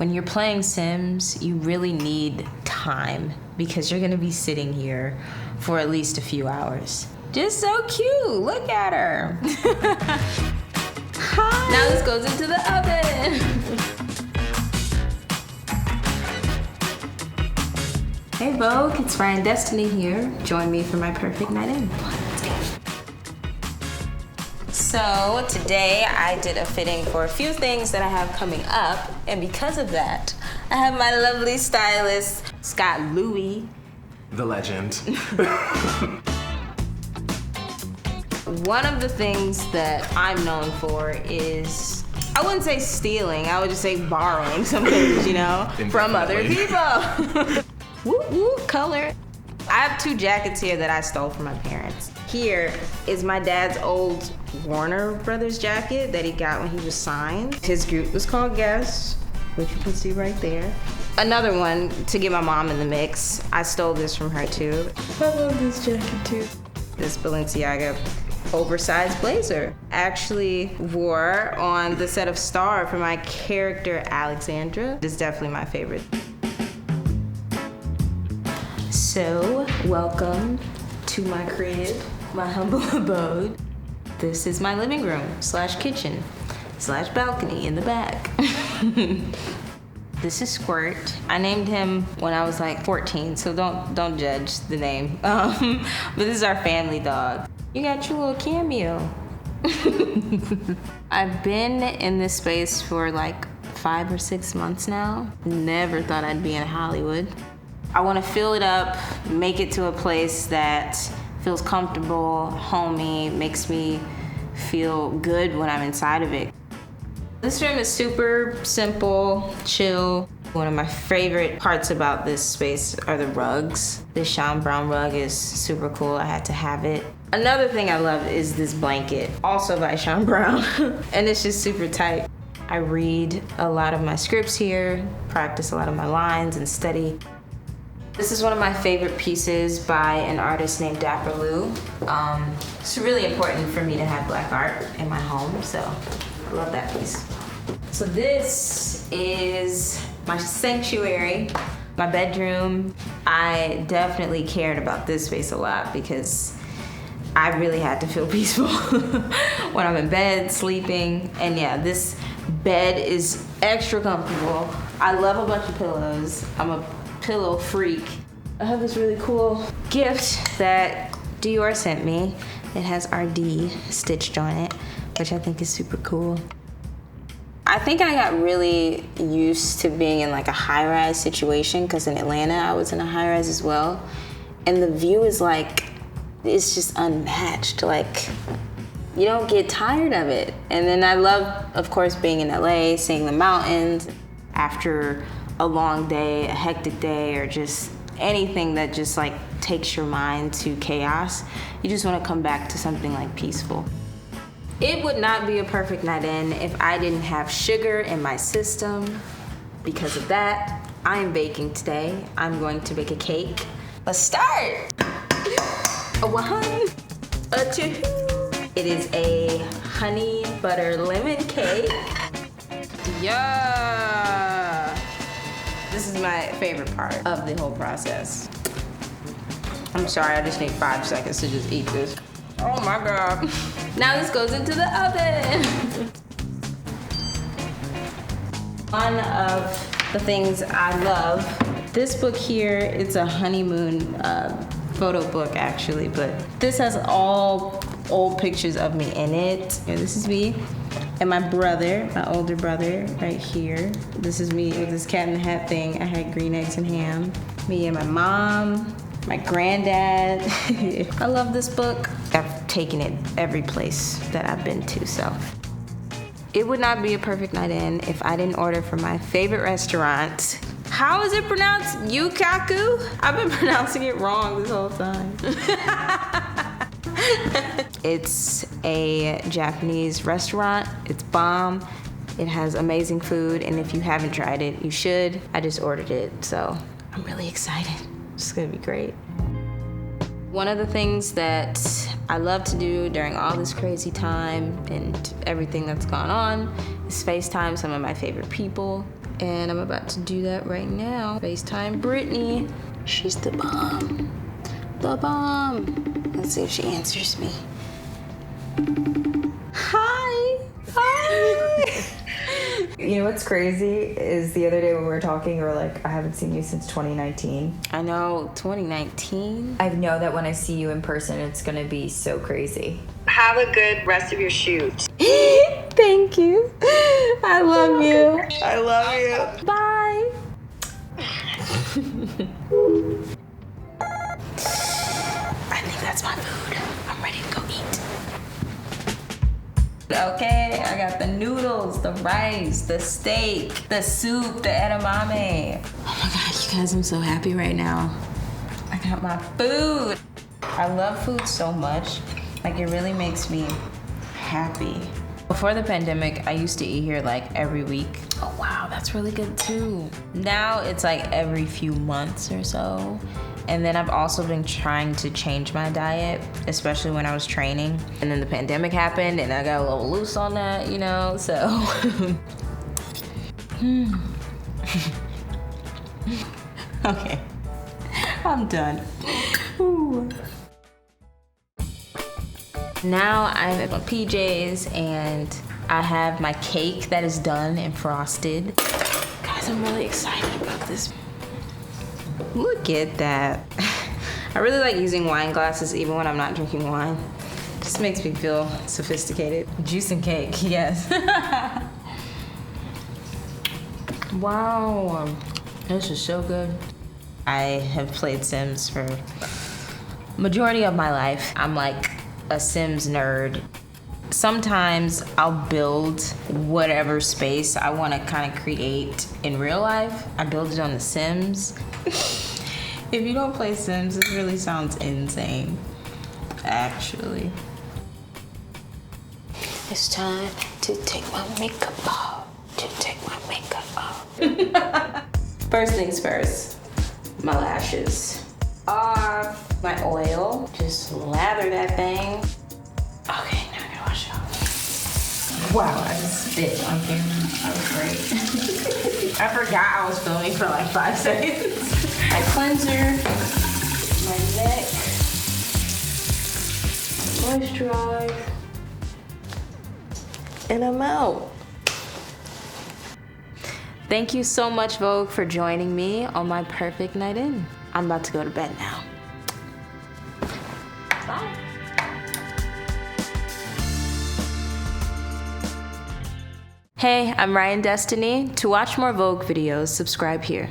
When you're playing Sims, you really need time because you're gonna be sitting here for at least a few hours. Just so cute, look at her. Hi. Now this goes into the oven. Hey Vogue, it's Ryan Destiny here. Join me for my perfect night in. So today I did a fitting for a few things that I have coming up, and because of that, I have my lovely stylist, Scott Louie. The legend. One of the things that I'm known for is, I wouldn't say stealing, I would just say borrowing some things, you know, from other people. Woo woo, color. I have 2 jackets here that I stole from my parents. Here is my dad's old Warner Brothers jacket that he got when he was signed. His group was called Guess, which you can see right there. Another one to get my mom in the mix. I stole this from her too. I love this jacket too. This Balenciaga oversized blazer. Actually wore on the set of Star for my character Alexandra. This is definitely my favorite. So, welcome to my crib, my humble abode. This is my living room / kitchen / balcony in the back. This is Squirt. I named him when I was like 14, so don't judge the name. But this is our family dog. You got your little cameo. I've been in this space for like 5 or 6 months now. Never thought I'd be in Hollywood. I want to fill it up, make it to a place that feels comfortable, homey, makes me feel good when I'm inside of it. This room is super simple, chill. One of my favorite parts about this space are the rugs. This Sean Brown rug is super cool, I had to have it. Another thing I love is this blanket, also by Sean Brown, and it's just super tight. I read a lot of my scripts here, practice a lot of my lines and study. This is one of my favorite pieces by an artist named Dapper Lou. It's really important for me to have black art in my home, so I love that piece. So this is my sanctuary, my bedroom. I definitely cared about this space a lot because I really had to feel peaceful when I'm in bed, sleeping. And yeah, this bed is extra comfortable. I love a bunch of pillows. I'm a pillow freak. I have this really cool gift that Dior sent me. It has RD stitched on it, which I think is super cool. I think I got really used to being in like a high-rise situation because in Atlanta I was in a high-rise as well. And the view is like, it's just unmatched. Like, you don't get tired of it. And then I love, of course, being in LA, seeing the mountains. After a long day, a hectic day, or just anything that just like takes your mind to chaos, you just want to come back to something like peaceful. It would not be a perfect night in if I didn't have sugar in my system. Because of that, I am baking today. I'm going to bake a cake. Let's start. A 1, a 2. It is a honey butter lemon cake. Yeah. This is my favorite part of the whole process. I'm sorry, I just need 5 seconds to just eat this. Oh my God. Now this goes into the oven. One of the things I love, this book here, it's a honeymoon photo book actually, but this has all old pictures of me in it. Here, this is me. And my brother, my older brother, right here. This is me with this cat in the hat thing. I had green eggs and ham. Me and my mom, my granddad. I love this book. I've taken it every place that I've been to, so. It would not be a perfect night in if I didn't order from my favorite restaurant. How is it pronounced? Yukaku? I've been pronouncing it wrong this whole time. It's a Japanese restaurant. It's bomb. It has amazing food, and if you haven't tried it, you should. I just ordered it, so I'm really excited. It's gonna be great. One of the things that I love to do during all this crazy time and everything that's gone on is FaceTime some of my favorite people. And I'm about to do that right now. FaceTime Brittany. She's the bomb. The bomb. Let's see if she answers me. Hi. Hi. You know what's crazy is the other day when we were talking, you were like, I haven't seen you since 2019. I know, 2019. I know that when I see you in person, it's gonna be so crazy. Have a good rest of your shoot. Thank you. I love you. I love you. Bye. I think that's my food. I'm ready to go eat. Okay, I got the noodles, the rice, the steak, the soup, the edamame. Oh my God, you guys, I'm so happy right now. I got my food. I love food so much. Like, it really makes me happy. Before the pandemic, I used to eat here like every week. Oh wow, that's really good too. Now it's like every few months or so. And then I've also been trying to change my diet, especially when I was training. And then the pandemic happened and I got a little loose on that, you know, so. Okay, I'm done. Ooh. Now I'm in my PJs and I have my cake that is done and frosted. Guys, I'm really excited about this. Look at that. I really like using wine glasses even when I'm not drinking wine. Just makes me feel sophisticated. Juice and cake, yes. Wow, this is so good. I have played Sims for majority of my life. I'm like a Sims nerd. Sometimes I'll build whatever space I want to kind of create in real life. I build it on The Sims. If you don't play Sims, this really sounds insane, actually. It's time to take my makeup off. First things first, my lashes off. My oil, just lather that thing. Okay, now I gotta wash it off. Wow, I just spit on camera. That was great. I forgot I was filming for like 5 seconds. My cleanser, my neck, moisturize, and I'm out. Thank you so much, Vogue, for joining me on my perfect night in. I'm about to go to bed now. Bye. Hey, I'm Ryan Destiny. To watch more Vogue videos, subscribe here.